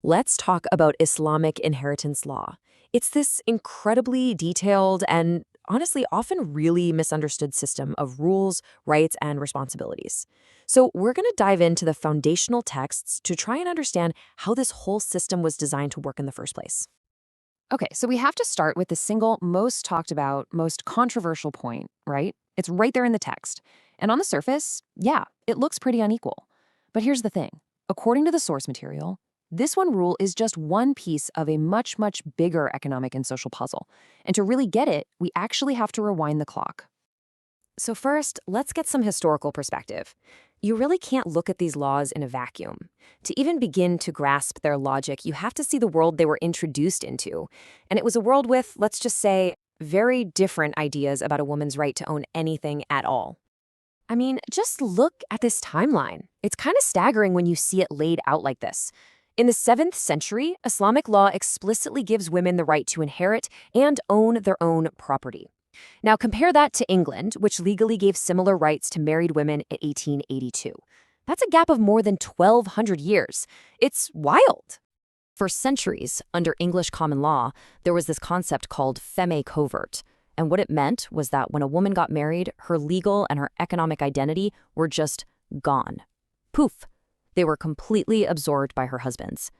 Let's talk about Islamic inheritance law. It's this incredibly detailed and honestly often really misunderstood system of rules, rights, and responsibilities. So, we're going to dive into the foundational texts to try and understand how this whole system was designed to work in the first place. Okay, so we have to start with the single most talked about, most controversial point, right? It's right there in the text. And on the surface, yeah, it looks pretty unequal. But here's the thing. According to the source material, this one rule is just one piece of a much, much bigger economic and social puzzle. And to really get it, we actually have to rewind the clock. So, first, let's get some historical perspective. You really can't look at these laws in a vacuum. To even begin to grasp their logic, you have to see the world they were introduced into. And it was a world with, let's just say, very different ideas about a woman's right to own anything at all. I mean, just look at this timeline. It's kind of staggering when you see it laid out like this. In the 7th century, Islamic law explicitly gives women the right to inherit and own their own property. Now, compare that to England, which legally gave similar rights to married women in 1882. That's a gap of more than 1,200 years. It's wild. For centuries, under English common law, there was this concept called feme covert. And what it meant was that when a woman got married, her legal and her economic identity were just gone. Poof. They were completely absorbed by her husband's.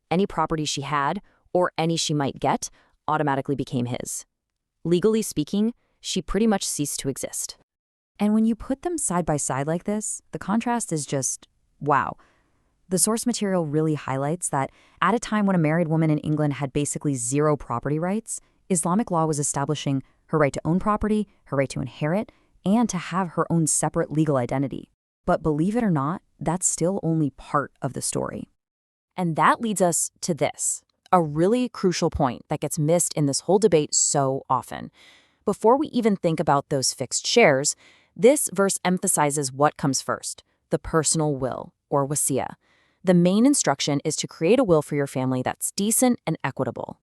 Any property she had, or any she might get, automatically became his. Legally speaking, she pretty much ceased to exist. And when you put them side by side like this, the contrast is just wow. The source material really highlights that at a time when a married woman in England had basically zero property rights, Islamic law was establishing her right to own property, her right to inherit, and to have her own separate legal identity. But believe it or not, that's still only part of the story. And that leads us to this, a really crucial point that gets missed in this whole debate so often. Before we even think about those fixed shares, this verse emphasizes what comes first, the personal will, or wasiyah. The main instruction is to create a will for your family that's decent and equitable.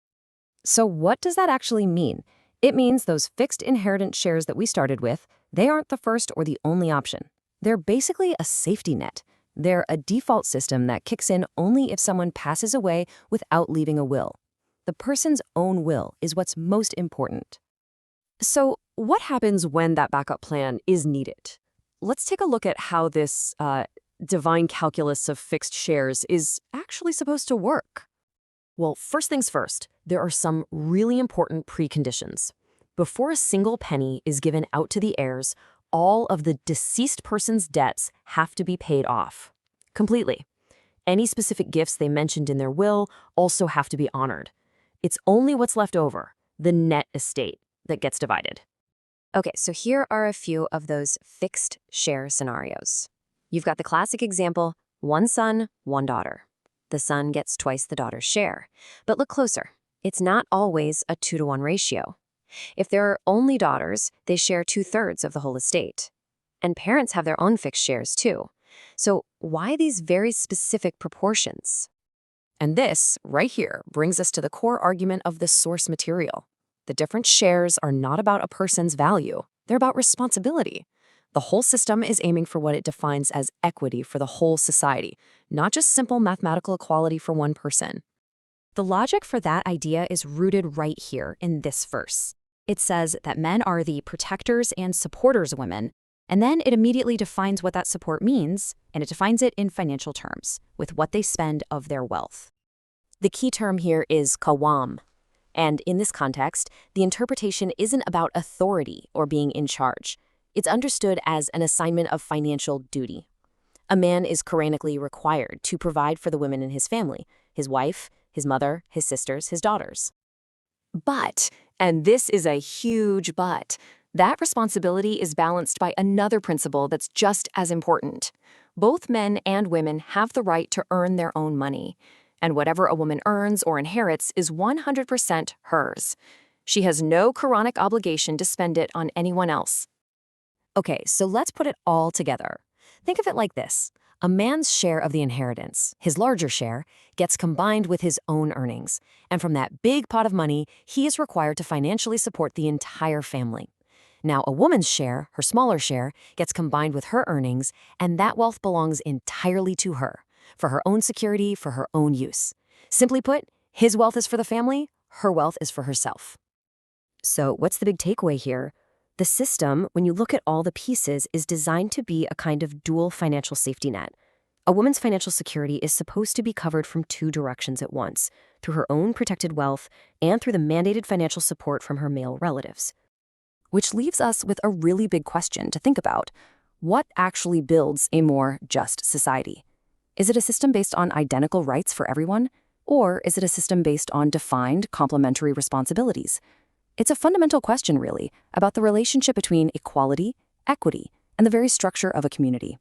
So what does that actually mean? It means those fixed inheritance shares that we started with, they aren't the first or the only option. They're basically a safety net. They're a default system that kicks in only if someone passes away without leaving a will. The person's own will is what's most important. So, what happens when that backup plan is needed? Let's take a look at how this divine calculus of fixed shares is actually supposed to work. Well, first things first, there are some really important preconditions. Before a single penny is given out to the heirs, all of the deceased person's debts have to be paid off. Completely. Any specific gifts they mentioned in their will also have to be honored. It's only what's left over, the net estate, that gets divided. Okay, so here are a few of those fixed share scenarios. You've got the classic example, one son, one daughter. The son gets twice the daughter's share. But look closer. It's not always a 2-to-1 ratio. If there are only daughters, they share 2/3 of the whole estate. And parents have their own fixed shares too. So why these very specific proportions? And this, right here, brings us to the core argument of the source material. The different shares are not about a person's value. They're about responsibility. The whole system is aiming for what it defines as equity for the whole society, not just simple mathematical equality for one person. The logic for that idea is rooted right here in this verse. It says that men are the protectors and supporters of women, and then it immediately defines what that support means, and it defines it in financial terms, with what they spend of their wealth. The key term here is Qawwam, and in this context, the interpretation isn't about authority or being in charge. It's understood as an assignment of financial duty. A man is Quranically required to provide for the women in his family, his wife, his mother, his sisters, his daughters. But, and this is a huge but, that responsibility is balanced by another principle that's just as important. Both men and women have the right to earn their own money, and whatever a woman earns or inherits is 100% hers. She has no Quranic obligation to spend it on anyone else. Okay, so let's put it all together. Think of it like this. A man's share of the inheritance, his larger share, gets combined with his own earnings. And from that big pot of money, he is required to financially support the entire family. Now, a woman's share, her smaller share, gets combined with her earnings, and that wealth belongs entirely to her, for her own security, for her own use. Simply put, his wealth is for the family, her wealth is for herself. So what's the big takeaway here? The system, when you look at all the pieces, is designed to be a kind of dual financial safety net. A woman's financial security is supposed to be covered from two directions at once, through her own protected wealth and through the mandated financial support from her male relatives. Which leaves us with a really big question to think about. What actually builds a more just society? Is it a system based on identical rights for everyone? Or is it a system based on defined complementary responsibilities? It's a fundamental question, really, about the relationship between equality, equity, and the very structure of a community.